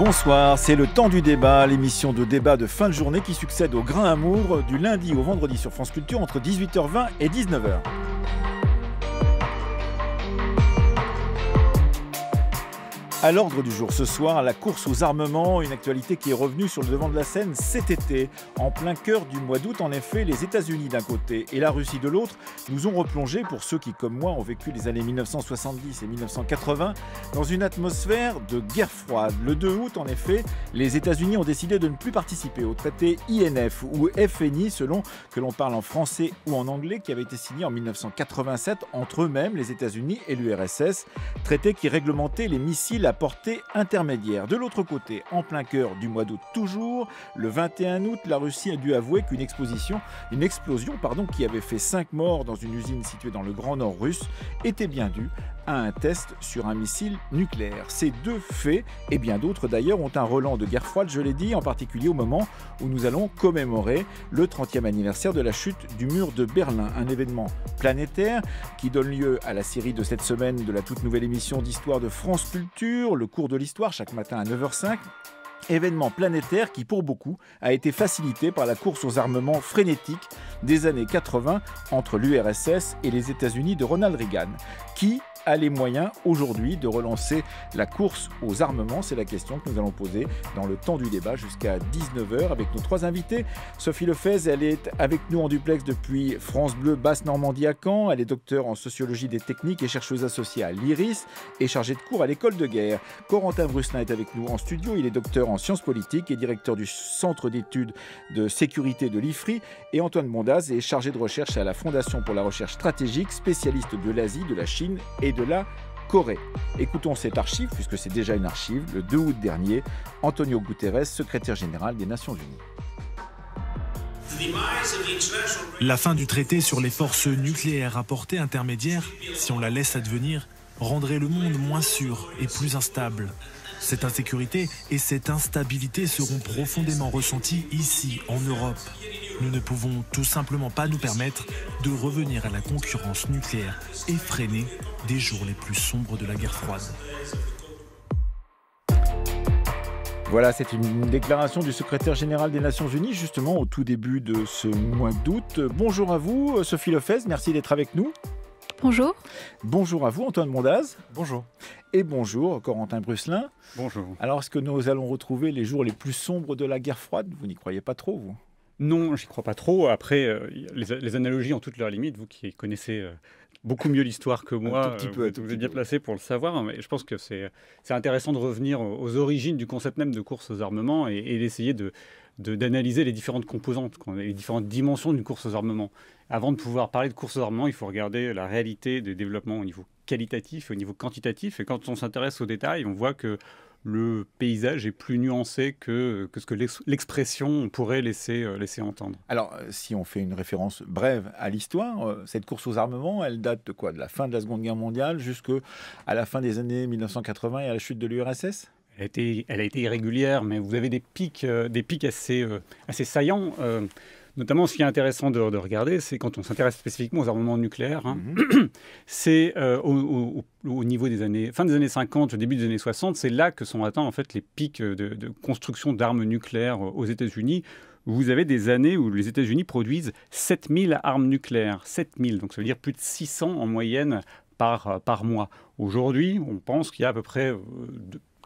Bonsoir, c'est le temps du débat, l'émission de débat de fin de journée qui succède au Grain Amour du lundi au vendredi sur France Culture entre 18h20 et 19h. À l'ordre du jour ce soir, la course aux armements, une actualité qui est revenue sur le devant de la scène cet été. En plein cœur du mois d'août, en effet, les États-Unis d'un côté et la Russie de l'autre nous ont replongé, pour ceux qui, comme moi, ont vécu les années 1970 et 1980, dans une atmosphère de guerre froide. Le 2 août, en effet, les États-Unis ont décidé de ne plus participer au traité INF ou FNI, selon que l'on parle en français ou en anglais, qui avait été signé en 1987 entre eux-mêmes, les États-Unis et l'URSS, traité qui réglementait les missiles à portée intermédiaire. De l'autre côté, en plein cœur du mois d'août toujours, le 21 août, la Russie a dû avouer qu'une explosion qui avait fait 5 morts dans une usine située dans le Grand Nord russe était bien due à un test sur un missile nucléaire. Ces deux faits, et bien d'autres d'ailleurs, ont un relent de guerre froide, je l'ai dit, en particulier au moment où nous allons commémorer le 30e anniversaire de la chute du mur de Berlin, un événement planétaire qui donne lieu à la série de cette semaine de la toute nouvelle émission d'histoire de France Culture, le cours de l'histoire, chaque matin à 9h05. Événement planétaire qui, pour beaucoup, a été facilité par la course aux armements frénétiques des années 80 entre l'URSS et les États-Unis de Ronald Reagan. Qui a les moyens aujourd'hui de relancer la course aux armements? C'est la question que nous allons poser dans le temps du débat jusqu'à 19h avec nos trois invités. Sophie Lefebvre, elle est avec nous en duplex depuis France Bleu Basse-Normandie à Caen. Elle est docteure en sociologie des techniques et chercheuse associée à l'IRIS et chargée de cours à l'école de guerre. Corentin Brusselin est avec nous en studio. Il est docteur en sciences politiques et directeur du Centre d'études de sécurité de l'IFRI. Et Antoine Bondaz est chargé de recherche à la Fondation pour la recherche stratégique, spécialiste de l'Asie, de la Chine et de la Corée. Écoutons cette archive, puisque c'est déjà une archive, le 2 août dernier, Antonio Guterres, secrétaire général des Nations Unies. La fin du traité sur les forces nucléaires à portée intermédiaire, si on la laisse advenir, rendrait le monde moins sûr et plus instable. Cette insécurité et cette instabilité seront profondément ressenties ici, en Europe. Nous ne pouvons tout simplement pas nous permettre de revenir à la concurrence nucléaire effrénée des jours les plus sombres de la guerre froide. Voilà, c'est une déclaration du secrétaire général des Nations Unies, justement au tout début de ce mois d'août. Bonjour à vous, Sophie Lefebvre, merci d'être avec nous. Bonjour. Bonjour à vous, Antoine Bondaz. Bonjour. Et bonjour, Corentin Brusselin. Bonjour. Alors, est-ce que nous allons retrouver les jours les plus sombres de la guerre froide? Vous n'y croyez pas trop, vous? Non, j'y crois pas trop. Après, les analogies ont toutes leurs limites. Vous qui connaissez beaucoup mieux l'histoire que moi, vous êtes bien placé pour le savoir. Mais je pense que c'est intéressant de revenir aux origines du concept même de course aux armements et d'essayer d'analyser les différentes composantes, les différentes dimensions d'une course aux armements. Avant de pouvoir parler de course aux armements, il faut regarder la réalité des développements au niveau qualitatif et au niveau quantitatif. Et quand on s'intéresse aux détails, on voit que le paysage est plus nuancé que ce que l'expression pourrait laisser entendre. Alors, si on fait une référence brève à l'histoire, cette course aux armements, elle date de quoi? De la fin de la Seconde Guerre mondiale jusqu'à la fin des années 1980 et à la chute de l'URSS? Elle a été irrégulière, mais vous avez des pics assez saillants. Notamment, ce qui est intéressant de regarder, c'est quand on s'intéresse spécifiquement aux armements nucléaires. C'est au niveau des fin des années 50, au début des années 60, c'est là que sont atteints en fait les pics de construction d'armes nucléaires aux États-Unis. Vous avez des années où les États-Unis produisent 7000 armes nucléaires. 7000, donc ça veut dire plus de 600 en moyenne par mois. Aujourd'hui, on pense qu'il y a à peu près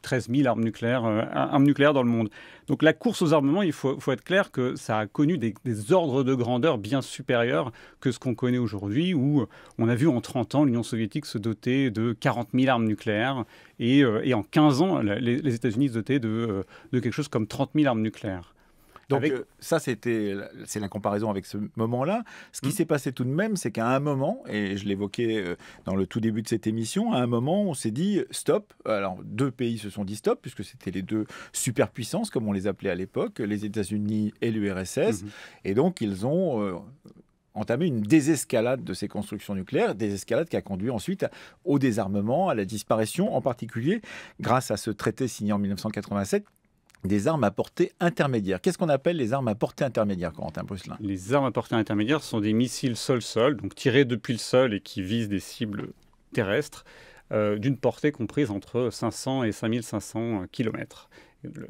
13 000 armes nucléaires dans le monde. Donc la course aux armements, il faut être clair que ça a connu des ordres de grandeur bien supérieurs que ce qu'on connaît aujourd'hui, où on a vu en 30 ans l'Union soviétique se doter de 40 000 armes nucléaires et en 15 ans, les États-Unis se dotaient de quelque chose comme 30 000 armes nucléaires. Donc ça, c'est la comparaison avec ce moment-là. Ce qui s'est passé tout de même, c'est qu'à un moment, et je l'évoquais dans le tout début de cette émission, à un moment, on s'est dit stop. Alors, deux pays se sont dit stop, puisque c'était les deux superpuissances, comme on les appelait à l'époque, les États-Unis et l'URSS. Et donc, ils ont entamé une désescalade de ces constructions nucléaires, désescalade qui a conduit ensuite au désarmement, à la disparition, en particulier grâce à ce traité signé en 1987, des armes à portée intermédiaire. Qu'est-ce qu'on appelle les armes à portée intermédiaire, Corentin Brusselin? Les armes à portée intermédiaire sont des missiles sol-sol, donc tirés depuis le sol et qui visent des cibles terrestres, d'une portée comprise entre 500 et 5500 km.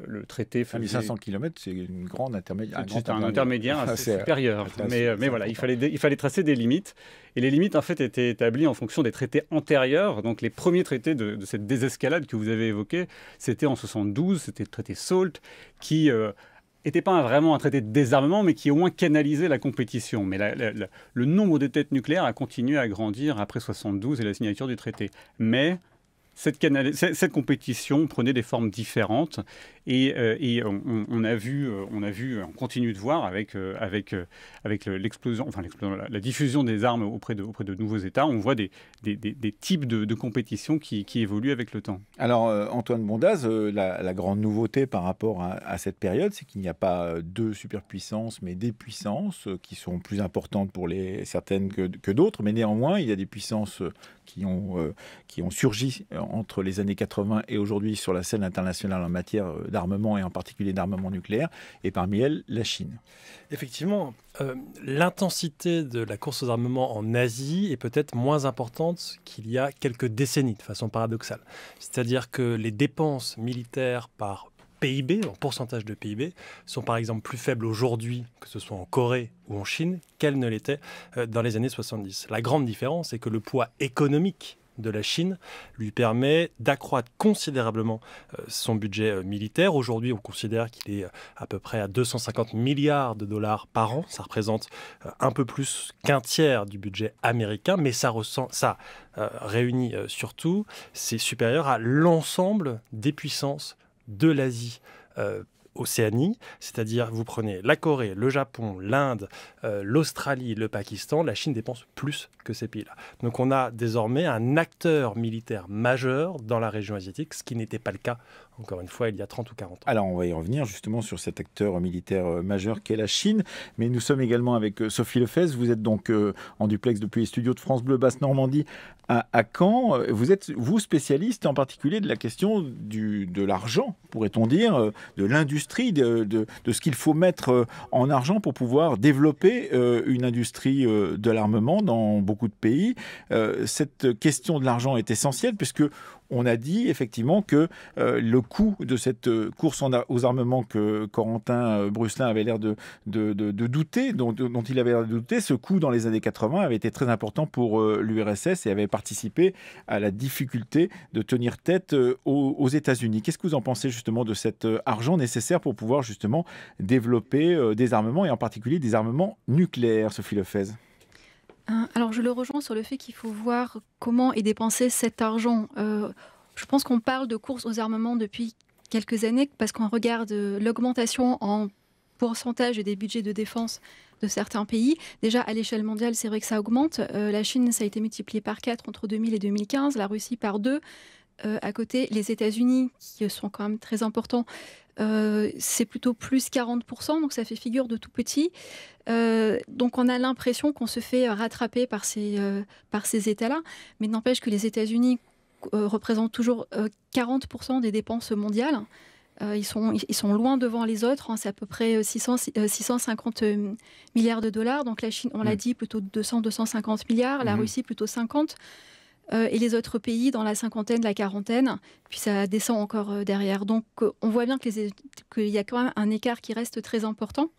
le traité faisait... 1500 km, c'est une grande intermédiaire. C'est un intermédiaire assez supérieur. Mais voilà, il fallait tracer des limites. Et les limites, en fait, étaient établies en fonction des traités antérieurs. Donc, les premiers traités de cette désescalade que vous avez évoqué, c'était en 72, c'était le traité SALT, qui n'était pas vraiment un traité de désarmement, mais qui au moins canalisait la compétition. Mais le nombre de têtes nucléaires a continué à grandir après 72 et la signature du traité. Mais cette compétition prenait des formes différentes et on a vu, on continue de voir avec l'explosion, la diffusion des armes auprès de nouveaux États, on voit des types de compétition qui évoluent avec le temps. Alors Antoine Bondaz, la grande nouveauté par rapport à cette période, c'est qu'il n'y a pas deux superpuissances, mais des puissances qui sont plus importantes pour certaines que d'autres, mais néanmoins il y a des puissances qui ont surgi entre les années 80 et aujourd'hui sur la scène internationale en matière d'armement et en particulier d'armement nucléaire, et parmi elles, la Chine. Effectivement, l'intensité de la course aux armements en Asie est peut-être moins importante qu'il y a quelques décennies, de façon paradoxale. C'est-à-dire que les dépenses militaires par PIB, en pourcentage de PIB, sont par exemple plus faibles aujourd'hui, que ce soit en Corée ou en Chine, qu'elles ne l'étaient dans les années 70. La grande différence, c'est que le poids économique de la Chine lui permet d'accroître considérablement son budget militaire. Aujourd'hui, on considère qu'il est à peu près à 250 milliards de dollars par an. Ça représente un peu plus qu'un tiers du budget américain, mais ça réunit surtout, c'est supérieur à l'ensemble des puissances de l'Asie Océanie, c'est-à-dire vous prenez la Corée, le Japon, l'Inde, l'Australie, le Pakistan, la Chine dépense plus que ces pays-là. Donc on a désormais un acteur militaire majeur dans la région asiatique, ce qui n'était pas le cas, encore une fois, il y a 30 ou 40 ans. Alors on va y revenir justement sur cet acteur militaire majeur qu'est la Chine, mais nous sommes également avec Sophie Lefez, vous êtes donc en duplex depuis les studios de France Bleu Basse-Normandie à Caen. Vous êtes, vous, spécialiste en particulier de la question de l'argent, pourrait-on dire, de l'industrie, de ce qu'il faut mettre en argent pour pouvoir développer une industrie de l'armement dans beaucoup de pays. Cette question de l'argent est essentielle puisque on a dit effectivement que le coût de cette course aux armements que Corentin Brusselin avait l'air de douter, dont il avait l'air de douter, ce coût dans les années 80 avait été très important pour l'URSS et avait participé à la difficulté de tenir tête aux États-Unis. Qu'est-ce que vous en pensez justement de cet argent nécessaire pour pouvoir justement développer des armements et en particulier des armements nucléaires, Sophie Lefez ? Alors je le rejoins sur le fait qu'il faut voir comment est dépensé cet argent. Je pense qu'on parle de course aux armements depuis quelques années parce qu'on regarde l'augmentation en pourcentage des budgets de défense de certains pays. Déjà à l'échelle mondiale, c'est vrai que ça augmente. La Chine, ça a été multiplié par 4 entre 2000 et 2015, la Russie par 2. À côté, les États-Unis, qui sont quand même très importants, c'est plutôt plus 40%, donc ça fait figure de tout petit. Donc on a l'impression qu'on se fait rattraper par ces États-là, mais n'empêche que les États-Unis représentent toujours 40% des dépenses mondiales. Ils sont loin devant les autres, hein, c'est à peu près 650 milliards de dollars. Donc la Chine, on l'a dit, plutôt 200-250 milliards, la Russie plutôt 50. Et les autres pays dans la cinquantaine, la quarantaine, puis ça descend encore derrière. Donc on voit bien qu'il y a quand même un écart qui reste très important.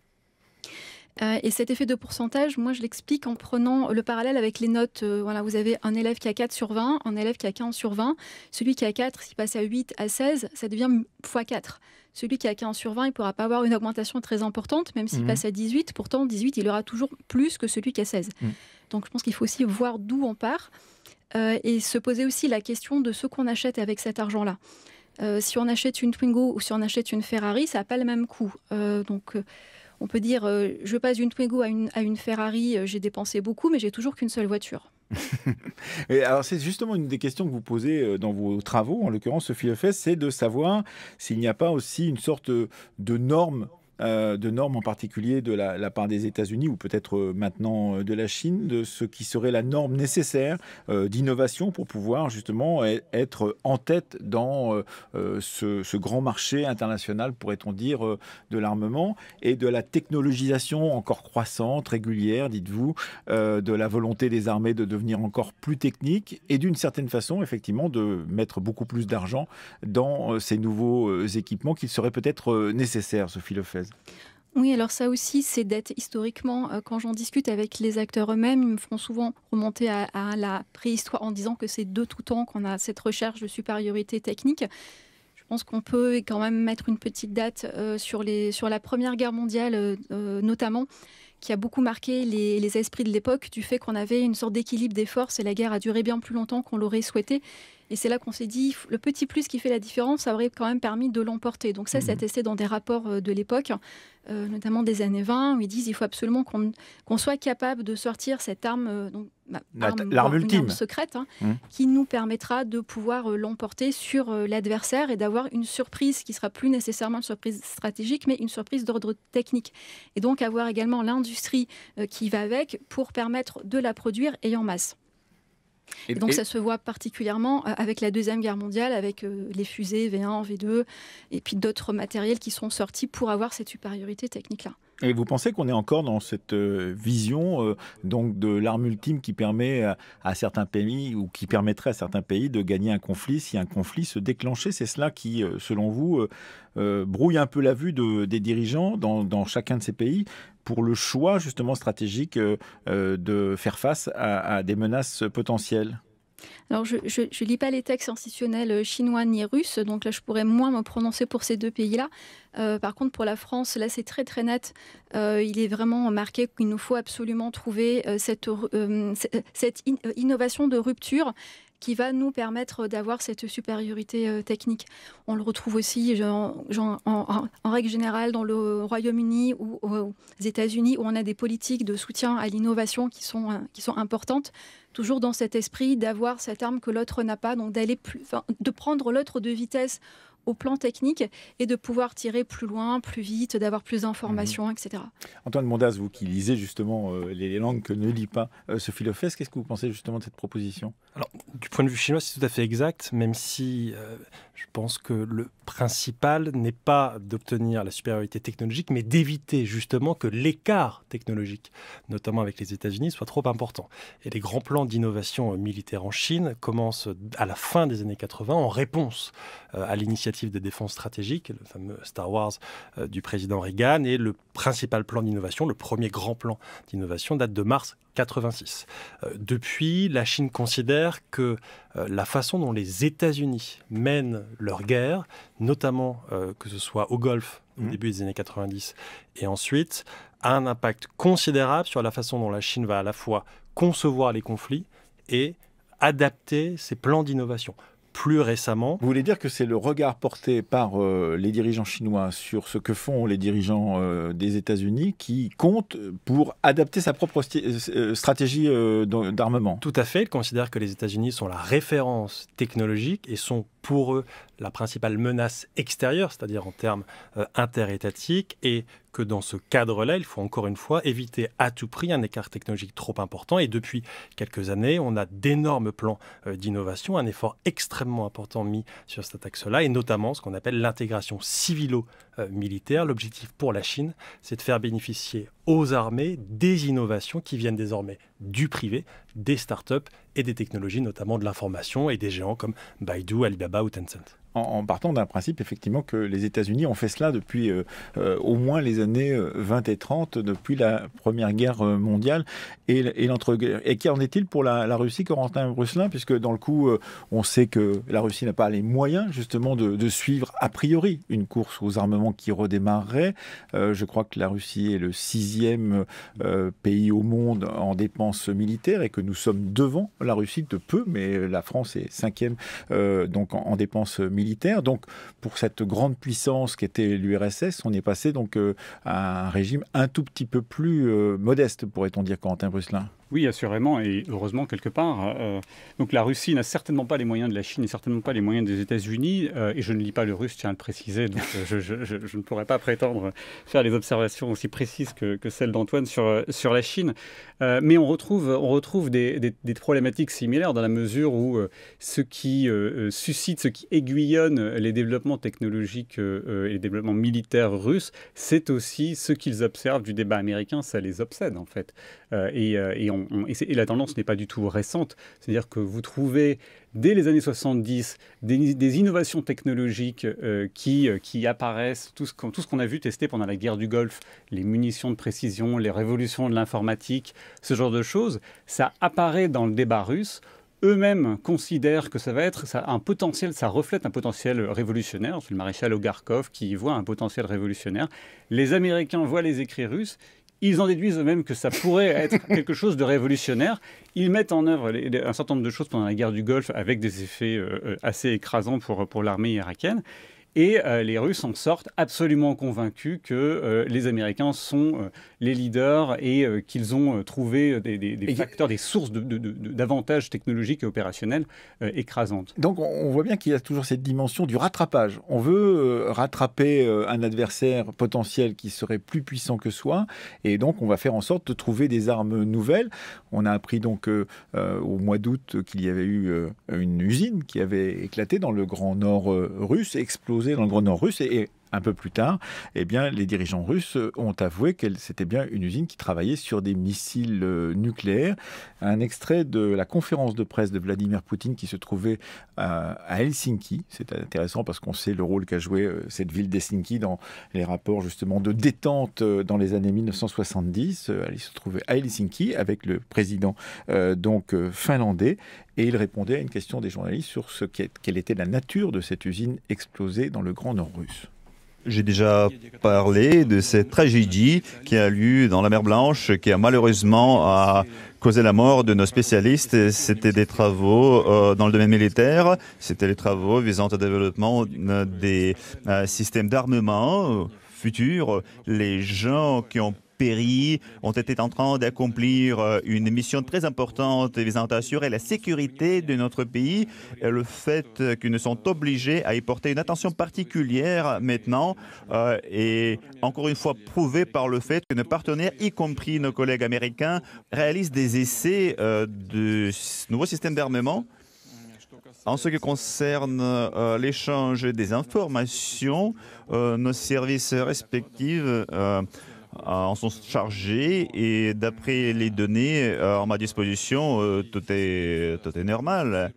Et cet effet de pourcentage, moi je l'explique en prenant le parallèle avec les notes. Voilà, vous avez un élève qui a 4 sur 20, un élève qui a 15 sur 20. Celui qui a 4, s'il passe à 8, à 16, ça devient x4. Celui qui a 15 sur 20, il ne pourra pas avoir une augmentation très importante, même s'il passe à 18. Pourtant, 18, il aura toujours plus que celui qui a 16. Donc je pense qu'il faut aussi voir d'où on part. Et se poser aussi la question de ce qu'on achète avec cet argent-là. Si on achète une Twingo ou si on achète une Ferrari, ça n'a pas le même coût. On peut dire, je passe d'une Twingo à une Ferrari, j'ai dépensé beaucoup, mais j'ai toujours qu'une seule voiture. Et alors c'est justement une des questions que vous posez dans vos travaux, en l'occurrence Sophie Lefez, c'est de savoir s'il n'y a pas aussi une sorte de norme de normes, en particulier de la part des États-Unis ou peut-être maintenant de la Chine, de ce qui serait la norme nécessaire d'innovation pour pouvoir justement être en tête dans ce grand marché international, pourrait-on dire, de l'armement et de la technologisation encore croissante, régulière, dites-vous, de la volonté des armées de devenir encore plus techniques et d'une certaine façon, effectivement, de mettre beaucoup plus d'argent dans ces nouveaux équipements qui seraient peut-être nécessaires, Sophie Lefèze. Oui, alors ça aussi, c'est d'être historiquement, quand j'en discute avec les acteurs eux-mêmes, ils me font souvent remonter à la préhistoire en disant que c'est de tout temps qu'on a cette recherche de supériorité technique. Je pense qu'on peut quand même mettre une petite date sur la Première Guerre mondiale notamment, qui a beaucoup marqué les esprits de l'époque du fait qu'on avait une sorte d'équilibre des forces et la guerre a duré bien plus longtemps qu'on l'aurait souhaité. Et c'est là qu'on s'est dit, le petit plus qui fait la différence, ça aurait quand même permis de l'emporter. Donc ça, c'est testé dans des rapports de l'époque, notamment des années 20, où ils disent qu'il faut absolument qu'on soit capable de sortir cette arme, l'arme ultime, arme secrète, qui nous permettra de pouvoir l'emporter sur l'adversaire et d'avoir une surprise qui sera plus nécessairement une surprise stratégique, mais une surprise d'ordre technique. Et donc avoir également l'industrie qui va avec pour permettre de la produire et en masse. Et donc ça se voit particulièrement avec la Deuxième Guerre mondiale, avec les fusées V1, V2, et puis d'autres matériels qui sont sortis pour avoir cette supériorité technique-là. Et vous pensez qu'on est encore dans cette vision donc de l'arme ultime qui permet à certains pays, ou qui permettrait à certains pays de gagner un conflit si un conflit se déclenchait? C'est cela qui, selon vous, brouille un peu la vue des dirigeants dans chacun de ces pays pour le choix justement stratégique de faire face à des menaces potentielles? Alors, je ne lis pas les textes institutionnels chinois ni russes, donc là, je pourrais moins me prononcer pour ces deux pays-là. Par contre, pour la France, là, c'est très, très net. Il est vraiment marqué qu'il nous faut absolument trouver cette innovation de rupture qui va nous permettre d'avoir cette supériorité technique. On le retrouve aussi en règle générale dans le Royaume-Uni ou aux États-Unis, où on a des politiques de soutien à l'innovation qui sont importantes, toujours dans cet esprit d'avoir cette arme que l'autre n'a pas, donc de prendre l'autre de vitesse au plan technique et de pouvoir tirer plus loin, plus vite, d'avoir plus d'informations, etc. Antoine Mondaz, vous qui lisez justement les langues que ne lit pas Sophie Lefèze, qu'est-ce que vous pensez justement de cette proposition? Alors, du point de vue chinois, c'est tout à fait exact, même si je pense que le principal n'est pas d'obtenir la supériorité technologique, mais d'éviter justement que l'écart technologique, notamment avec les États-Unis, soit trop important. Et les grands plans d'innovation militaire en Chine commencent à la fin des années 80 en réponse à l'initiative de défense stratégique, le fameux Star Wars du président Reagan, et le principal plan d'innovation, le premier grand plan d'innovation, date de mars 86. Depuis, la Chine considère que la façon dont les États-Unis mènent leur guerre, notamment que ce soit au Golfe au début des années 90 et ensuite, a un impact considérable sur la façon dont la Chine va à la fois concevoir les conflits et adapter ses plans d'innovation. Plus récemment... Vous voulez dire que c'est le regard porté par les dirigeants chinois sur ce que font les dirigeants des États-Unis qui compte pour adapter sa propre stratégie d'armement? Tout à fait. Ils considèrent que les États-Unis sont la référence technologique et sont pour eux la principale menace extérieure, c'est-à-dire en termes interétatiques, et que dans ce cadre-là, il faut encore une fois éviter à tout prix un écart technologique trop important. Et depuis quelques années, on a d'énormes plans d'innovation, un effort extrêmement important mis sur cet axe-là, et notamment ce qu'on appelle l'intégration civilo-militaire. L'objectif pour la Chine, c'est de faire bénéficier aux armées des innovations qui viennent désormais du privé, des startups et des technologies, notamment de l'information, et des géants comme Baidu, Alibaba ou Tencent. En partant d'un principe, effectivement, que les États-Unis ont fait cela depuis au moins les années 20 et 30, depuis la Première Guerre mondiale et l'entre-guerre. Et qu'en est-il pour la Russie, Corentin Brusselin, puisque dans le coup, on sait que la Russie n'a pas les moyens, justement, de suivre a priori une course aux armements qui redémarrerait. Je crois que la Russie est le 6e pays au monde en dépenses militaires et que nous sommes devant la Russie de peu, mais la France est 5e donc en dépenses militaires. Donc, pour cette grande puissance qui était l'URSS, on est passé donc à un régime un tout petit peu plus modeste, pourrait-on dire, Corentin Brusselin. Oui, assurément, et heureusement quelque part. Donc la Russie n'a certainement pas les moyens de la Chine et certainement pas les moyens des États-Unis. Et je ne lis pas le russe, tiens à le préciser, donc je ne pourrais pas prétendre faire les observations aussi précises que celles d'Antoine sur la Chine. Mais on retrouve des problématiques similaires dans la mesure où ce qui suscite, ce qui aiguillonne les développements technologiques et les développements militaires russes, c'est aussi ce qu'ils observent du débat américain, ça les obsède en fait. Et la tendance n'est pas du tout récente. C'est-à-dire que vous trouvez, dès les années 70, des innovations technologiques qui apparaissent, tout ce qu'on a vu tester pendant la guerre du Golfe, les munitions de précision, les révolutions de l'informatique, ce genre de choses, ça apparaît dans le débat russe. Eux-mêmes considèrent que ça va être un potentiel, ça reflète un potentiel révolutionnaire. C'est le maréchal Ogarkov qui voit un potentiel révolutionnaire. Les Américains voient les écrits russes. Ils en déduisent eux-mêmes que ça pourrait être quelque chose de révolutionnaire. Ils mettent en œuvre un certain nombre de choses pendant la guerre du Golfe avec des effets assez écrasants pour l'armée irakienne. Et les Russes en sortent absolument convaincus que les Américains sont les leaders et qu'ils ont trouvé des facteurs, des sources d'avantages technologiques et opérationnels écrasantes. Donc on voit bien qu'il y a toujours cette dimension du rattrapage. On veut rattraper un adversaire potentiel qui serait plus puissant que soi, et donc on va faire en sorte de trouver des armes nouvelles. On a appris donc au mois d'août qu'il y avait eu une usine qui avait éclaté dans le Grand Nord russe, explosé dans le Grand Nord russe, et un peu plus tard, eh bien, les dirigeants russes ont avoué que c'était bien une usine qui travaillait sur des missiles nucléaires. Un extrait de la conférence de presse de Vladimir Poutine qui se trouvait à Helsinki. C'est intéressant parce qu'on sait le rôle qu'a joué cette ville d'Helsinki dans les rapports justement de détente dans les années 1970. Elle se trouvait à Helsinki avec le président finlandais. Et il répondait à une question des journalistes sur quelle était la nature de cette usine explosée dans le Grand Nord russe. J'ai déjà parlé de cette tragédie qui a lieu dans la mer Blanche, qui a malheureusement causé la mort de nos spécialistes. C'était des travaux dans le domaine militaire, c'était les travaux visant au développement des systèmes d'armement futurs. Les gens qui ont péri ont été en train d'accomplir une mission très importante visant à assurer la sécurité de notre pays. Et le fait qu'ils ne sont obligés à y porter une attention particulière maintenant est encore une fois prouvé par le fait que nos partenaires, y compris nos collègues américains, réalisent des essais de nouveaux systèmes d'armement. En ce qui concerne l'échange des informations, nos services respectifs en sont chargés et d'après les données à ma disposition, tout est normal.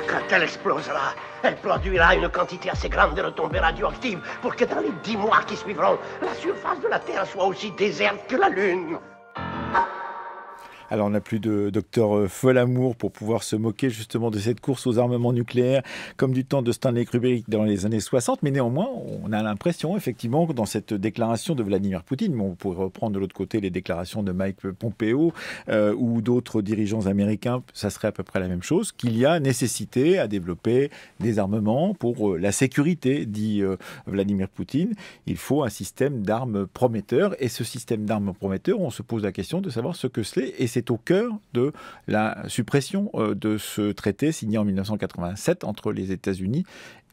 Quand elle explosera, elle produira une quantité assez grande de retombées radioactives pour que dans les 10 mois qui suivront, la surface de la Terre soit aussi déserte que la Lune. Alors on n'a plus de docteur Folamour pour pouvoir se moquer justement de cette course aux armements nucléaires comme du temps de Stanley Kubrick dans les années 60, mais néanmoins on a l'impression effectivement que dans cette déclaration de Vladimir Poutine, on pourrait reprendre de l'autre côté les déclarations de Mike Pompeo ou d'autres dirigeants américains, ça serait à peu près la même chose, qu'il y a nécessité à développer des armements pour la sécurité, dit Vladimir Poutine. Il faut un système d'armes prometteur, et ce système d'armes prometteur, on se pose la question de savoir ce que c'est, et c'est au cœur de la suppression de ce traité signé en 1987 entre les États-Unis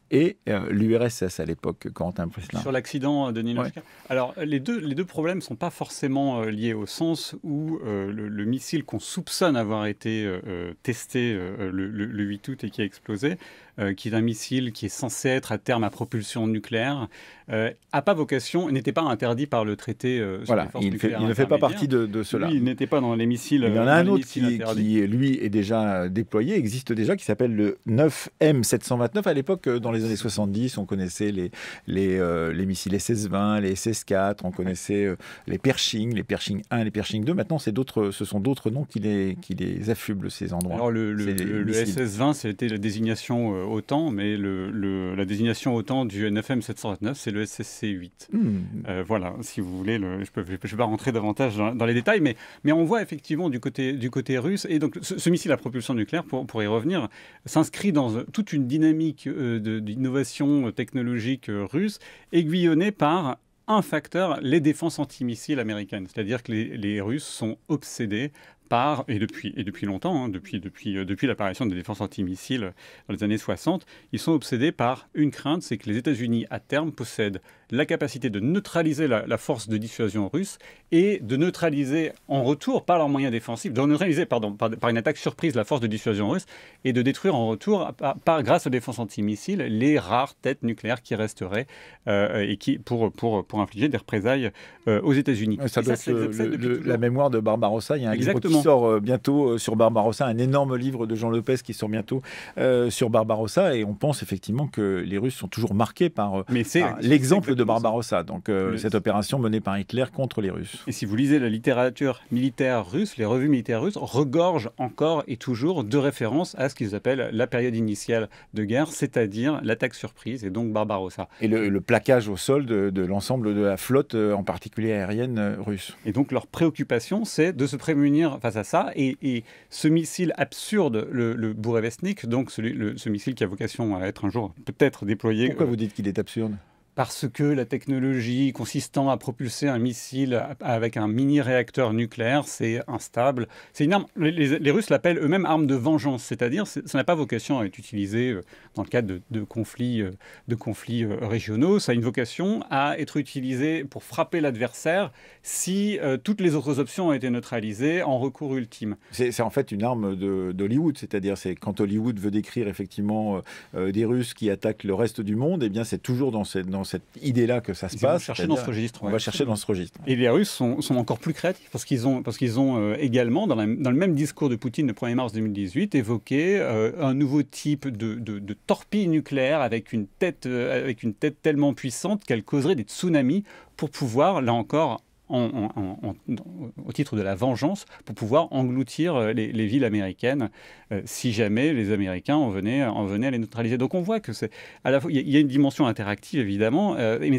et l'URSS à l'époque, Corentin Presselin. Sur l'accident de Ninochka. Ouais. Alors, les deux problèmes ne sont pas forcément liés au sens où le missile qu'on soupçonne avoir été testé le 8 août et qui a explosé, qui est un missile qui est censé être à terme à propulsion nucléaire, n'a pas vocation, n'était pas interdit par le traité sur les forces nucléaires. Il ne fait pas partie de cela. Lui, il n'était pas dans les missiles. Il y en a un autre qui, lui, est déjà déployé, existe déjà, qui s'appelle le 9M729. À l'époque, dans les années 70, on connaissait les missiles SS-20, les SS-4, on connaissait les Pershing 1, les Pershing 2. Maintenant, ce sont d'autres noms qui les affublent, ces endroits. Alors, le SS-20, c'était la désignation OTAN, mais la désignation OTAN du 9M729, c'est le SSC-8. Voilà, si vous voulez, je ne vais pas rentrer davantage dans les détails, mais on voit effectivement du côté russe, et donc ce missile à propulsion nucléaire, pour y revenir, s'inscrit dans toute une dynamique d'innovation technologique russe, aiguillonnée par un facteur, les défenses antimissiles américaines. C'est-à-dire que les Russes sont obsédés par, et depuis longtemps, hein, depuis l'apparition des défenses antimissiles dans les années 60, ils sont obsédés par une crainte, c'est que les États-Unis, à terme, possèdent la capacité de neutraliser la force de dissuasion russe et de neutraliser en retour, par leurs moyens défensifs, de neutraliser par une attaque surprise la force de dissuasion russe et de détruire en retour, grâce aux défenses antimissiles, les rares têtes nucléaires qui resteraient et qui, pour infliger des représailles aux États-Unis. Ça doit être la mémoire de Barbarossa. Il y a un livre qui sort bientôt sur Barbarossa, un énorme livre de Jean Lopez qui sort bientôt sur Barbarossa, et on pense effectivement que les Russes sont toujours marqués par l'exemple de Barbarossa, donc cette opération menée par Hitler contre les Russes. Et si vous lisez la littérature militaire russe, les revues militaires russes regorgent encore et toujours de références à ce qu'ils appellent la période initiale de guerre, c'est-à-dire l'attaque surprise et donc Barbarossa. Et le plaquage au sol de l'ensemble de la flotte, en particulier aérienne russe. Et donc leur préoccupation, c'est de se prémunir face à ça. Et ce missile absurde, le Burevestnik, donc ce missile qui a vocation à être un jour peut-être déployé... Pourquoi vous dites qu'il est absurde ? Parce que la technologie consistant à propulser un missile avec un mini-réacteur nucléaire, c'est instable. C'est une arme, les Russes l'appellent eux-mêmes arme de vengeance, c'est-à-dire ça n'a pas vocation à être utilisé dans le cadre de conflits régionaux. Ça a une vocation à être utilisé pour frapper l'adversaire si toutes les autres options ont été neutralisées en recours ultime. C'est en fait une arme d'Hollywood, c'est-à-dire c'est quand Hollywood veut décrire effectivement des Russes qui attaquent le reste du monde, eh bien c'est toujours dans cette idée-là que ça se passe. On va chercher dans ce registre. Et les Russes sont encore plus créatifs parce qu'ils ont également, dans le même discours de Poutine le 1er mars 2018, évoqué un nouveau type de torpille nucléaire avec une tête tellement puissante qu'elle causerait des tsunamis pour pouvoir, là encore, au titre de la vengeance, pour pouvoir engloutir les villes américaines si jamais les Américains en venaient à les neutraliser. Donc on voit que il y a une dimension interactive évidemment, mais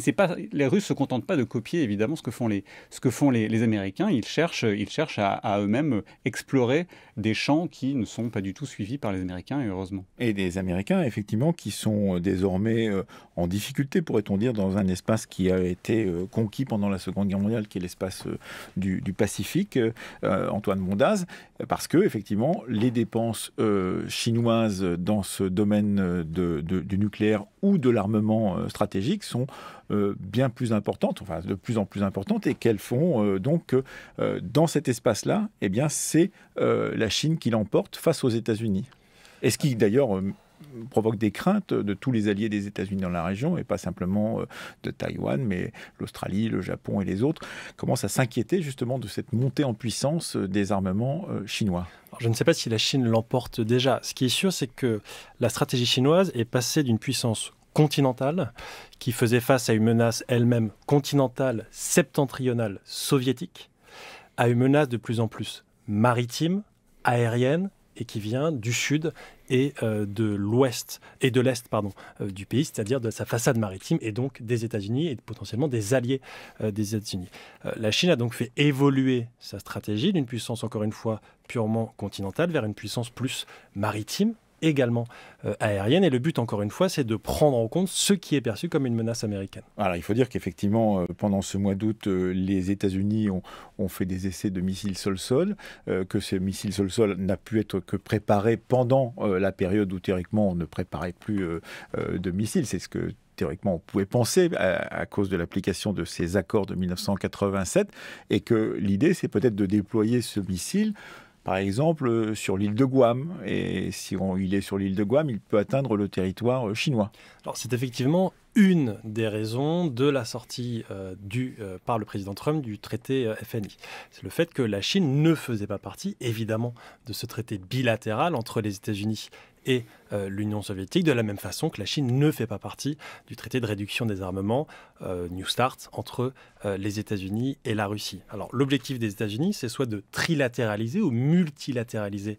les Russes se contentent pas de copier évidemment ce que font les Américains. Ils cherchent à eux-mêmes explorer des champs qui ne sont pas du tout suivis par les Américains, et heureusement. Et des Américains effectivement qui sont désormais en difficulté, pourrait-on dire, dans un espace qui a été conquis pendant la Seconde Guerre mondiale, qui est l'espace du Pacifique, Antoine Mondaz, parce que effectivement les dépenses chinoises dans ce domaine du nucléaire ou de l'armement stratégique sont bien plus importantes, enfin de plus en plus importantes, et qu'elles font donc dans cet espace-là, eh bien c'est la Chine qui l'emporte face aux États-Unis. Et ce qui d'ailleurs provoque des craintes de tous les alliés des États-Unis dans la région, et pas simplement de Taïwan, mais l'Australie, le Japon et les autres, commencent à s'inquiéter justement de cette montée en puissance des armements chinois. Alors, je ne sais pas si la Chine l'emporte déjà. Ce qui est sûr, c'est que la stratégie chinoise est passée d'une puissance continentale qui faisait face à une menace elle-même continentale, septentrionale, soviétique, à une menace de plus en plus maritime, aérienne, et qui vient du sud et de l'ouest et de l'est du pays, c'est-à-dire de sa façade maritime et donc des États-Unis et potentiellement des alliés des États-Unis. La Chine a donc fait évoluer sa stratégie d'une puissance, encore une fois, purement continentale vers une puissance plus maritime, également aérienne. Et le but, encore une fois, c'est de prendre en compte ce qui est perçu comme une menace américaine. Alors, il faut dire qu'effectivement, pendant ce mois d'août, les États-Unis ont fait des essais de missiles sol-sol, que ces missiles sol-sol n'a pu être que préparé pendant la période où, théoriquement, on ne préparait plus de missiles. C'est ce que théoriquement, on pouvait penser à cause de l'application de ces accords de 1987, et que l'idée, c'est peut-être de déployer ce missile par exemple, sur l'île de Guam. Et si il est sur l'île de Guam, il peut atteindre le territoire chinois. Alors, c'est effectivement une des raisons de la sortie par le président Trump du traité FNI. C'est le fait que la Chine ne faisait pas partie, évidemment, de ce traité bilatéral entre les États-Unis et l'Union soviétique, de la même façon que la Chine ne fait pas partie du traité de réduction des armements New START entre les États-Unis et la Russie. Alors l'objectif des États-Unis, c'est soit de trilatéraliser ou multilatéraliser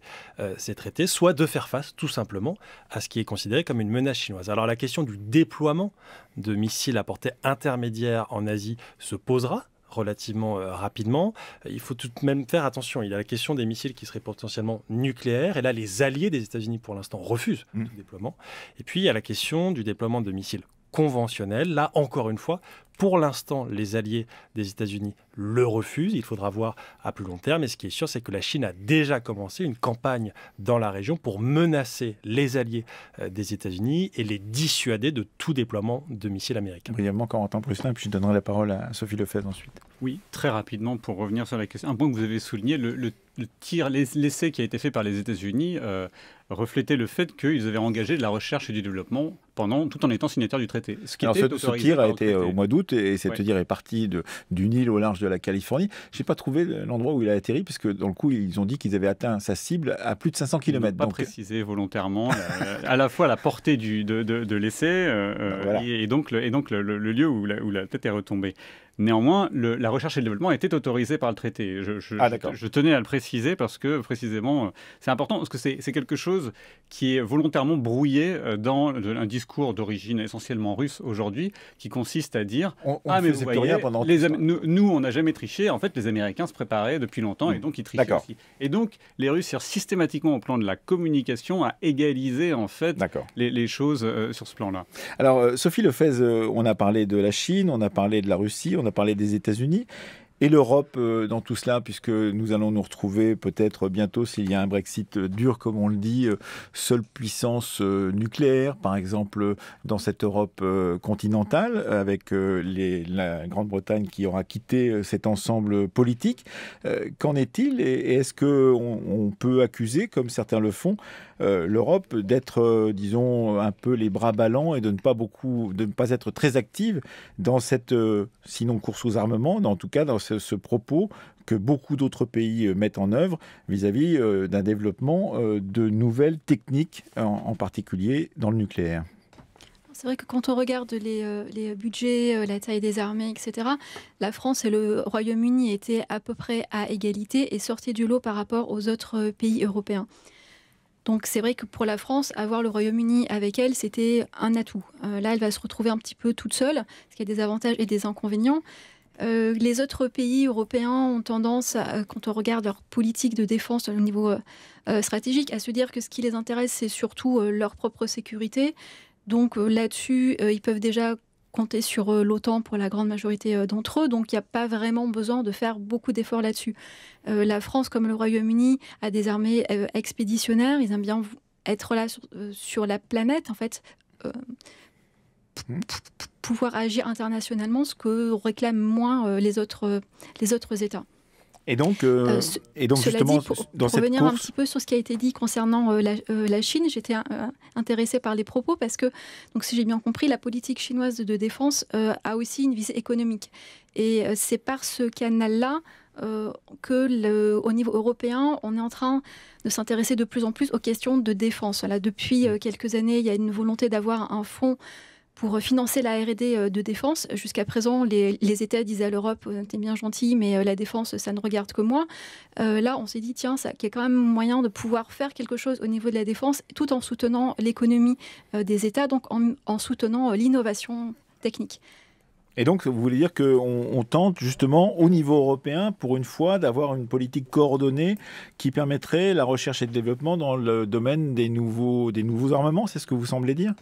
ces traités, soit de faire face tout simplement à ce qui est considéré comme une menace chinoise. Alors la question du déploiement de missiles à portée intermédiaire en Asie se posera relativement rapidement. Il faut tout de même faire attention. Il y a la question des missiles qui seraient potentiellement nucléaires. Et là, les alliés des États-Unis, pour l'instant, refusent tout déploiement. Et puis, il y a la question du déploiement de missiles conventionnels. Là, encore une fois, Pour l'instant, les alliés des États-Unis le refusent. Il faudra voir à plus long terme. Et ce qui est sûr, c'est que la Chine a déjà commencé une campagne dans la région pour menacer les alliés des États-Unis et les dissuader de tout déploiement de missiles américains. Brièvement, Corentin Brusselin, puis je donnerai la parole à Sophie Lefebvre ensuite. Oui, très rapidement, pour revenir sur la question, un point que vous avez souligné, l'essai qui a été fait par les États-Unis reflétait le fait qu'ils avaient engagé de la recherche et du développement tout en étant signataires du traité. Ce tir a été au mois d'août et cet tir est parti d'une île au large de la Californie. Je n'ai pas trouvé l'endroit où il a atterri, puisque dans le coup, ils ont dit qu'ils avaient atteint sa cible à plus de 500 km. Ils n'ont pas précisé volontairement à la fois la portée de l'essai voilà. et donc le lieu où la tête est retombée. Néanmoins, la recherche et le développement était autorisé par le traité. Je tenais à le préciser parce que, précisément, c'est important, parce que c'est quelque chose qui est volontairement brouillé dans un discours d'origine essentiellement russe aujourd'hui, qui consiste à dire « Ah, mais vous voyez, nous, on n'a jamais triché. En fait, les Américains se préparaient depuis longtemps et donc ils trichaient aussi. » Et donc, les Russes cherchent systématiquement au plan de la communication à égaliser, en fait, les choses sur ce plan-là. Alors, Sophie Lefebvre, on a parlé de la Chine, on a parlé de la Russie, on a parlé des États-Unis. Et l'Europe dans tout cela, puisque nous allons nous retrouver peut-être bientôt, s'il y a un Brexit dur, comme on le dit, seule puissance nucléaire, par exemple, dans cette Europe continentale, avec la Grande-Bretagne qui aura quitté cet ensemble politique. Qu'en est-il et est-ce qu'on peut accuser, comme certains le font, l'Europe d'être, disons, un peu les bras ballants et de ne pas être très active dans cette, sinon course aux armements, en tout cas dans ce propos que beaucoup d'autres pays mettent en œuvre vis-à-vis d'un développement de nouvelles techniques, en particulier dans le nucléaire. C'est vrai que quand on regarde les budgets, la taille des armées, etc., la France et le Royaume-Uni étaient à peu près à égalité et sortaient du lot par rapport aux autres pays européens. Donc c'est vrai que pour la France, avoir le Royaume-Uni avec elle, c'était un atout. Là, elle va se retrouver un petit peu toute seule, parce qu'il y a des avantages et des inconvénients. Les autres pays européens ont tendance, quand on regarde leur politique de défense au niveau stratégique, à se dire que ce qui les intéresse, c'est surtout leur propre sécurité. Donc là-dessus, ils peuvent déjà compter sur l'OTAN pour la grande majorité d'entre eux. Donc il n'y a pas vraiment besoin de faire beaucoup d'efforts là-dessus. La France, comme le Royaume-Uni, a des armées expéditionnaires. Ils aiment bien être là sur la planète, en fait. Pouvoir agir internationalement, ce que réclament moins les autres États. Et donc justement, pour revenir un petit peu sur ce qui a été dit concernant la Chine, j'étais intéressée par les propos parce que, donc, si j'ai bien compris, la politique chinoise de défense a aussi une visée économique. Et c'est par ce canal-là qu'au niveau européen, on est en train de s'intéresser de plus en plus aux questions de défense. Là, depuis quelques années, il y a une volonté d'avoir un fonds pour financer la R&D de défense. Jusqu'à présent, les États disaient à l'Europe « t'es bien gentil, mais la défense, ça ne regarde que moi ». Là, on s'est dit, tiens, qu'il y a quand même moyen de pouvoir faire quelque chose au niveau de la défense, tout en soutenant l'économie des États, donc en soutenant l'innovation technique. Et donc, vous voulez dire qu'on tente justement au niveau européen, pour une fois, d'avoir une politique coordonnée qui permettrait la recherche et le développement dans le domaine des nouveaux armements, c'est ce que vous semblez dire ?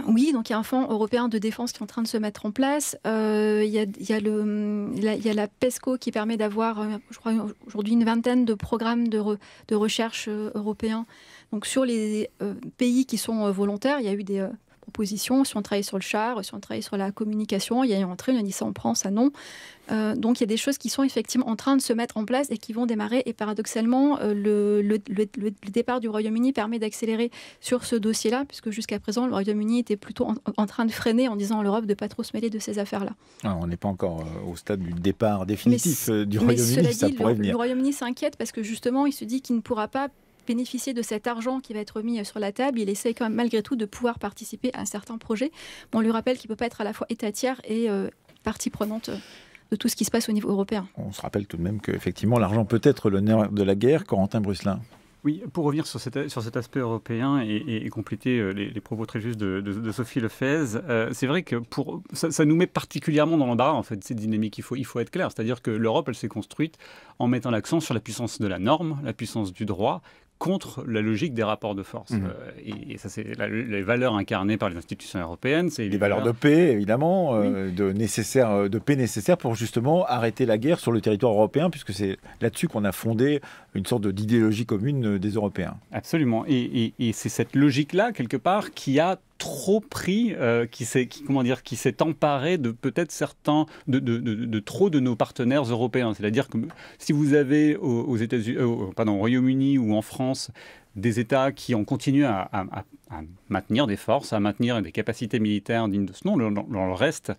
Oui, donc il y a un fonds européen de défense qui est en train de se mettre en place. Il y a la PESCO qui permet d'avoir, je crois, aujourd'hui une vingtaine de programmes de recherche européens. Donc sur les pays qui sont volontaires, il y a eu des propositions. Si on travaille sur le char, si on travaille sur la communication, il y a une entrée, on a dit ça on prend, ça non. Donc il y a des choses qui sont effectivement en train de se mettre en place et qui vont démarrer. Et paradoxalement, le départ du Royaume-Uni permet d'accélérer sur ce dossier-là, puisque jusqu'à présent, le Royaume-Uni était plutôt en train de freiner en disant à l'Europe de ne pas trop se mêler de ces affaires-là. Alors, on n'est pas encore au stade du départ définitif du Royaume-Uni, ça pourrait venir. Le Royaume-Uni s'inquiète parce que justement, il se dit qu'il ne pourra pas bénéficier de cet argent qui va être mis sur la table. Il essaie quand même malgré tout de pouvoir participer à certains projets. On lui rappelle qu'il ne peut pas être à la fois État tiers et partie prenante de tout ce qui se passe au niveau européen. On se rappelle tout de même qu'effectivement l'argent peut être le nerf de la guerre. Corentin Brusselin. Oui, pour revenir sur cet aspect européen et compléter les propos très justes de Sophie Lefebvre, c'est vrai que ça nous met particulièrement dans l'embarras, en fait, cette dynamique. Il faut être clair, c'est-à-dire que l'Europe, elle s'est construite en mettant l'accent sur la puissance de la norme, la puissance du droit, contre la logique des rapports de force. Et ça, c'est les valeurs incarnées par les institutions européennes. C'est les valeurs de paix, évidemment, de paix nécessaires pour justement arrêter la guerre sur le territoire européen, puisque c'est là-dessus qu'on a fondé une sorte d'idéologie commune des Européens. Absolument. Et c'est cette logique-là, quelque part, qui a trop pris, qui s'est emparé de peut-être certains, de trop de nos partenaires européens. C'est-à-dire que si vous avez au Royaume-Uni ou en France des États qui ont continué à maintenir des forces, à maintenir des capacités militaires dignes de ce nom, dans le reste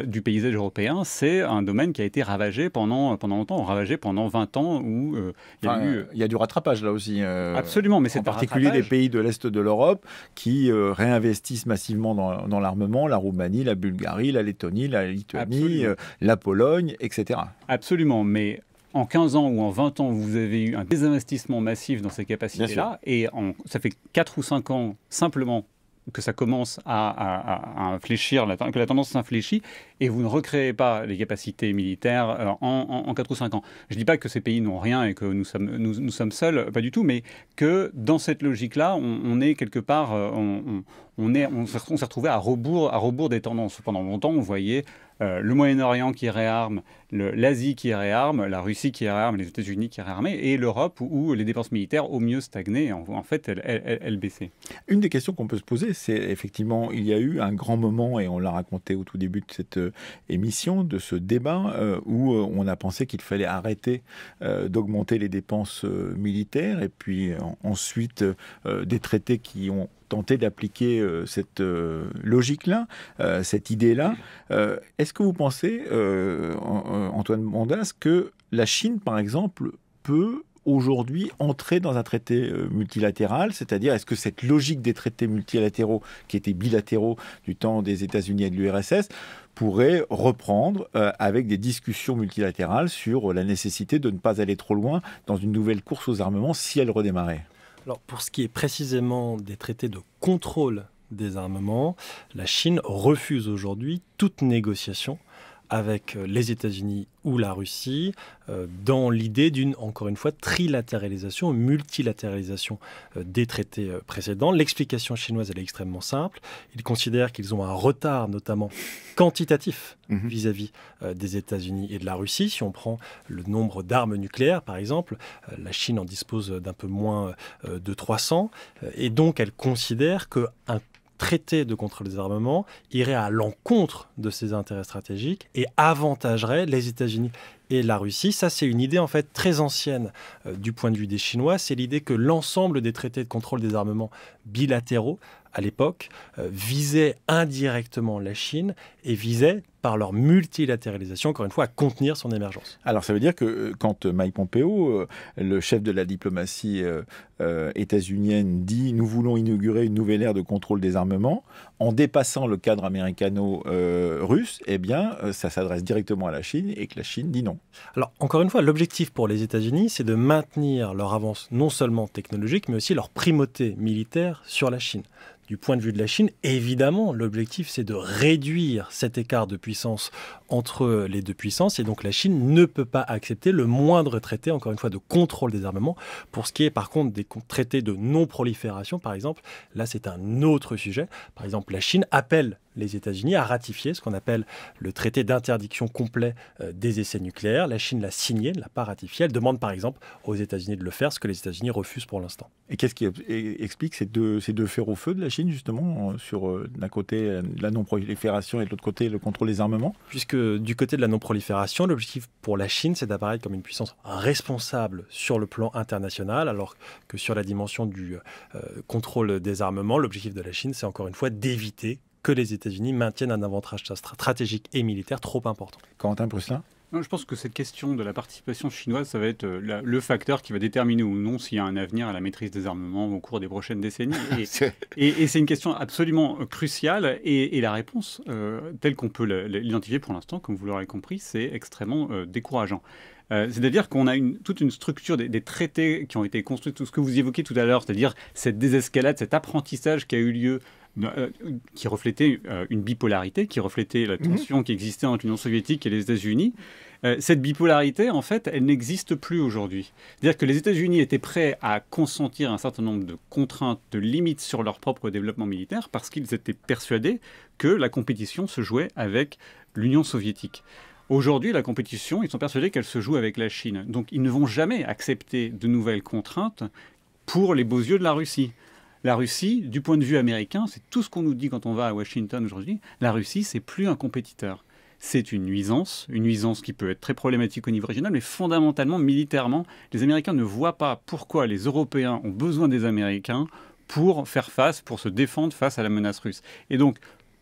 du paysage européen, c'est un domaine qui a été ravagé pendant longtemps, ravagé pendant 20 ans où il y a du rattrapage là aussi. Absolument, mais c'est en particulier des pays de l'Est de l'Europe qui réinvestissent massivement dans l'armement, la Roumanie, la Bulgarie, la Lettonie, la Lituanie, la Pologne, etc. Absolument, mais en 15 ans ou en 20 ans, vous avez eu un désinvestissement massif dans ces capacités-là, et ça fait 4 ou 5 ans simplement que ça commence à infléchir, que la tendance s'infléchit, et vous ne recréez pas les capacités militaires en 4 ou 5 ans. Je ne dis pas que ces pays n'ont rien et que nous sommes seuls, pas du tout, mais que dans cette logique-là, on est quelque part, on s'est retrouvé à rebours des tendances. Pendant longtemps, on voyait le Moyen-Orient qui réarme, l'Asie qui réarme, la Russie qui réarme, les États-Unis qui réarmaient, et l'Europe où les dépenses militaires au mieux stagnaient, en fait elles baissaient. Une des questions qu'on peut se poser, c'est effectivement, il y a eu un grand moment, et on l'a raconté au tout début de cette émission, de ce débat, où on a pensé qu'il fallait arrêter d'augmenter les dépenses militaires, et puis ensuite des traités qui ont tenté d'appliquer cette logique-là, cette idée-là. Est-ce que vous pensez, Antoine Mondas, que la Chine, par exemple, peut aujourd'hui entrer dans un traité multilatéral, c'est-à-dire est-ce que cette logique des traités multilatéraux qui étaient bilatéraux du temps des États-Unis et de l'URSS pourrait reprendre avec des discussions multilatérales sur la nécessité de ne pas aller trop loin dans une nouvelle course aux armements si elle redémarrait? Alors, pour ce qui est précisément des traités de contrôle des armements, la Chine refuse aujourd'hui toute négociation avec les États-Unis ou la Russie dans l'idée d'une, encore une fois, trilatéralisation, multilatéralisation des traités précédents. L'explication chinoise, elle est extrêmement simple. Ils considèrent qu'ils ont un retard, notamment quantitatif, vis-à-vis des États-Unis et de la Russie. Si on prend le nombre d'armes nucléaires, par exemple, la Chine en dispose d'un peu moins de 300. Et donc, elle considère qu'un traité de contrôle des armements irait à l'encontre de ses intérêts stratégiques et avantagerait les États-Unis et la Russie. Ça, c'est une idée en fait très ancienne du point de vue des Chinois. C'est l'idée que l'ensemble des traités de contrôle des armements bilatéraux, à l'époque, visaient indirectement la Chine et visaient, par leur multilatéralisation, encore une fois, à contenir son émergence. Alors, ça veut dire que quand Mike Pompeo, le chef de la diplomatie états-unienne, dit « Nous voulons inaugurer une nouvelle ère de contrôle des armements », en dépassant le cadre américano-russe, eh bien, ça s'adresse directement à la Chine et que la Chine dit non. Alors, encore une fois, l'objectif pour les États-Unis, c'est de maintenir leur avance non seulement technologique, mais aussi leur primauté militaire sur la Chine. Du point de vue de la Chine, évidemment, l'objectif, c'est de réduire cet écart de puissance entre les deux puissances. Et donc, la Chine ne peut pas accepter le moindre traité, encore une fois, de contrôle des armements. Pour ce qui est, par contre, des traités de non-prolifération, par exemple, là, c'est un autre sujet. Par exemple, la Chine appelle les États-Unis à ratifier ce qu'on appelle le traité d'interdiction complet des essais nucléaires. La Chine l'a signé, ne l'a pas ratifié. Elle demande par exemple aux États-Unis de le faire, ce que les États-Unis refusent pour l'instant. Et qu'est-ce qui explique ces deux fers au feu de la Chine, justement, sur d'un côté la non-prolifération et de l'autre côté le contrôle des armements? Puisque du côté de la non-prolifération, l'objectif pour la Chine, c'est d'apparaître comme une puissance responsable sur le plan international, alors que sur la dimension du contrôle des armements, l'objectif de la Chine, c'est encore une fois d'éviter que les États-Unis maintiennent un avantage stratégique et militaire trop important. Quentin Brusselin ? Non, je pense que cette question de la participation chinoise, ça va être le facteur qui va déterminer ou non s'il y a un avenir à la maîtrise des armements au cours des prochaines décennies. Et c'est une question absolument cruciale. Et la réponse, telle qu'on peut l'identifier pour l'instant, comme vous l'aurez compris, c'est extrêmement décourageant. C'est-à-dire qu'on a toute une structure des traités qui ont été construits, tout ce que vous évoquez tout à l'heure, c'est-à-dire cette désescalade, cet apprentissage qui a eu lieu qui reflétait une bipolarité, qui reflétait la tension qui existait entre l'Union soviétique et les États-Unis. Cette bipolarité, en fait, elle n'existe plus aujourd'hui. C'est-à-dire que les États-Unis étaient prêts à consentir un certain nombre de contraintes, de limites sur leur propre développement militaire parce qu'ils étaient persuadés que la compétition se jouait avec l'Union soviétique. Aujourd'hui, la compétition, ils sont persuadés qu'elle se joue avec la Chine. Donc, ils ne vont jamais accepter de nouvelles contraintes pour les beaux yeux de la Russie. La Russie, du point de vue américain, c'est tout ce qu'on nous dit quand on va à Washington aujourd'hui, la Russie, c'est plus un compétiteur. C'est une nuisance qui peut être très problématique au niveau régional, mais fondamentalement, militairement, les Américains ne voient pas pourquoi les Européens ont besoin des Américains pour faire face, pour se défendre face à la menace russe. Et donc,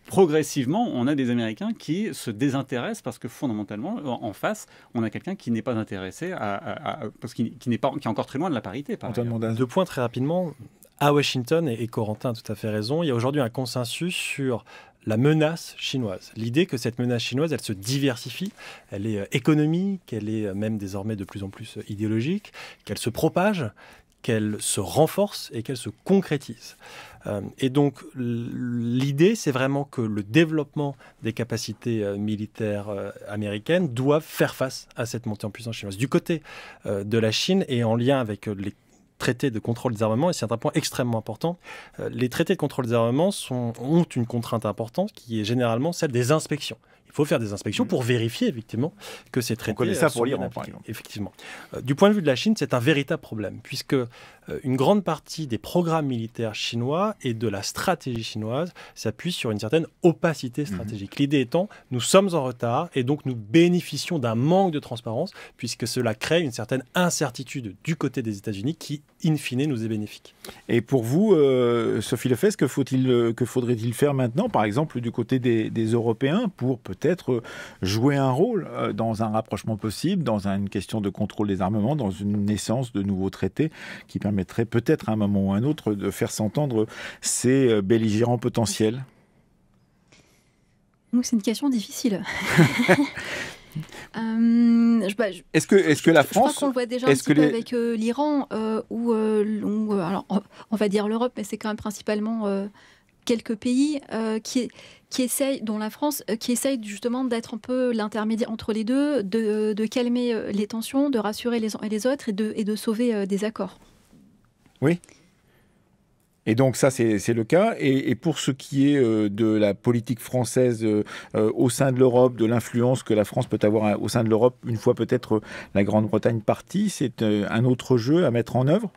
progressivement, on a des Américains qui se désintéressent parce que fondamentalement, en face, on a quelqu'un qui n'est pas intéressé parce qui est encore très loin de la parité. Deux points très rapidement. À Washington, et Corentin a tout à fait raison, il y a aujourd'hui un consensus sur la menace chinoise. L'idée que cette menace chinoise, elle se diversifie, elle est économique, elle est même désormais de plus en plus idéologique, qu'elle se propage, qu'elle se renforce et qu'elle se concrétise. Et donc, l'idée, c'est vraiment que le développement des capacités militaires américaines doivent faire face à cette montée en puissance chinoise. Du côté de la Chine, et en lien avec les traités de contrôle des armements, et c'est un point extrêmement important, les traités de contrôle des armements ont une contrainte importante qui est généralement celle des inspections. Il faut faire des inspections pour vérifier effectivement que ces traités on connaît ça pour sont l'Iran, bien par appliqués. exemple. Effectivement. Du point de vue de la Chine, c'est un véritable problème, puisque une grande partie des programmes militaires chinois et de la stratégie chinoise s'appuie sur une certaine opacité stratégique. L'idée étant, nous sommes en retard et donc nous bénéficions d'un manque de transparence, puisque cela crée une certaine incertitude du côté des États-Unis qui, in fine, nous est bénéfique. Et pour vous, Sophie Lefebvre, que faudrait-il faire maintenant, par exemple, du côté des Européens, pour peut-être jouer un rôle dans un rapprochement possible, dans une question de contrôle des armements, dans une naissance de nouveaux traités qui permettraient peut-être à un moment ou à un autre de faire s'entendre ces belligérants potentiels? C'est une question difficile. Est-ce que la France... Je crois qu'on le voit déjà un petit peu avec l'Iran, alors, on va dire l'Europe, mais c'est quand même principalement quelques pays qui essayent, dont la France, qui essayent justement d'être un peu l'intermédiaire entre les deux, de calmer les tensions, de rassurer les uns et les autres et de sauver des accords. Oui. Et donc ça, c'est le cas. Et pour ce qui est de la politique française au sein de l'Europe, de l'influence que la France peut avoir au sein de l'Europe, une fois peut-être la Grande-Bretagne partie, c'est un autre jeu à mettre en œuvre?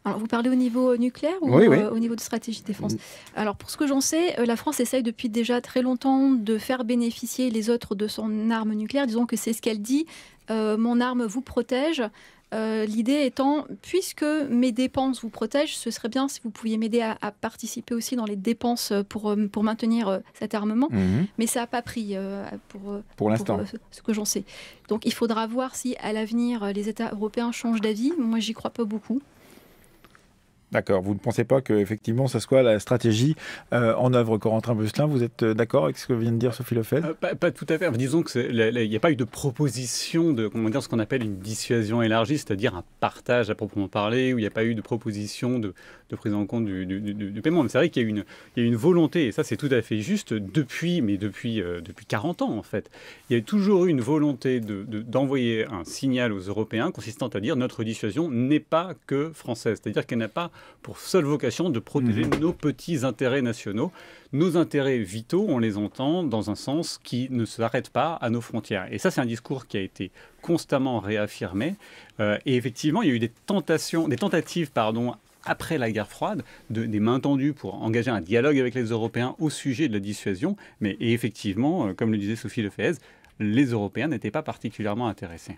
Alors, vous parlez au niveau nucléaire ou oui. Au niveau de stratégie de défense? Alors, pour ce que j'en sais, la France essaye depuis déjà très longtemps de faire bénéficier les autres de son arme nucléaire. Disons que c'est ce qu'elle dit, mon arme vous protège. L'idée étant, puisque mes dépenses vous protègent, ce serait bien si vous pouviez m'aider à participer aussi dans les dépenses pour maintenir cet armement. Mais ça n'a pas pris pour l'instant, ce que j'en sais. Donc il faudra voir si à l'avenir les États européens changent d'avis. Moi, j'y crois pas beaucoup. D'accord. Vous ne pensez pas qu'effectivement, ça soit la stratégie en œuvre, Corentin Brusselin? Vous êtes d'accord avec ce que vient de dire Sophie Lefebvre? Pas tout à fait. Disons qu'il n'y a pas eu de proposition de ce qu'on appelle une dissuasion élargie, c'est-à-dire un partage à proprement parler, où il n'y a pas eu de proposition de prise en compte du paiement. Mais c'est vrai qu'il y a une volonté, et ça c'est tout à fait juste, depuis 40 ans en fait. Il y a toujours eu une volonté d'envoyer un signal aux Européens consistant à dire notre dissuasion n'est pas que française, c'est-à-dire qu'elle n'a pas pour seule vocation de protéger nos petits intérêts nationaux. Nos intérêts vitaux, on les entend dans un sens qui ne s'arrête pas à nos frontières. Et ça, c'est un discours qui a été constamment réaffirmé. Et effectivement, il y a eu des tentatives, après la guerre froide, des mains tendues pour engager un dialogue avec les Européens au sujet de la dissuasion. Et effectivement, comme le disait Sophie Lefebvre, les Européens n'étaient pas particulièrement intéressés.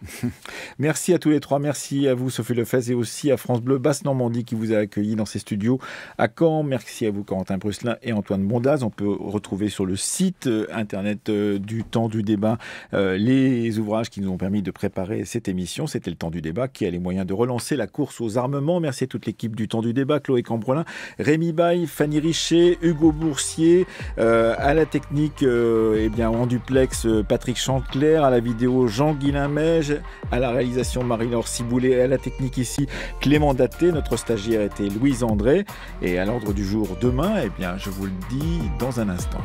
Merci à tous les trois. Merci à vous, Sophie Lefebvre, et aussi à France Bleu Basse-Normandie qui vous a accueilli dans ses studios à Caen. Merci à vous, Corentin Brusselin et Antoine Bondaz. On peut retrouver sur le site internet du Temps du Débat les ouvrages qui nous ont permis de préparer cette émission. C'était le Temps du Débat qui a les moyens de relancer la course aux armements. Merci à toute l'équipe du Temps du Débat, Chloé Cambrelin, Rémi Baille, Fanny Richet, Hugo Boursier, à la technique en duplex, Patrick Champ Chantecler, à la vidéo Jean-Guilain Mège, à la réalisation Marie-Laure Ciboulet, à la technique ici Clément Daté, notre stagiaire était Louise André. Et à l'ordre du jour demain, eh bien, je vous le dis dans un instant.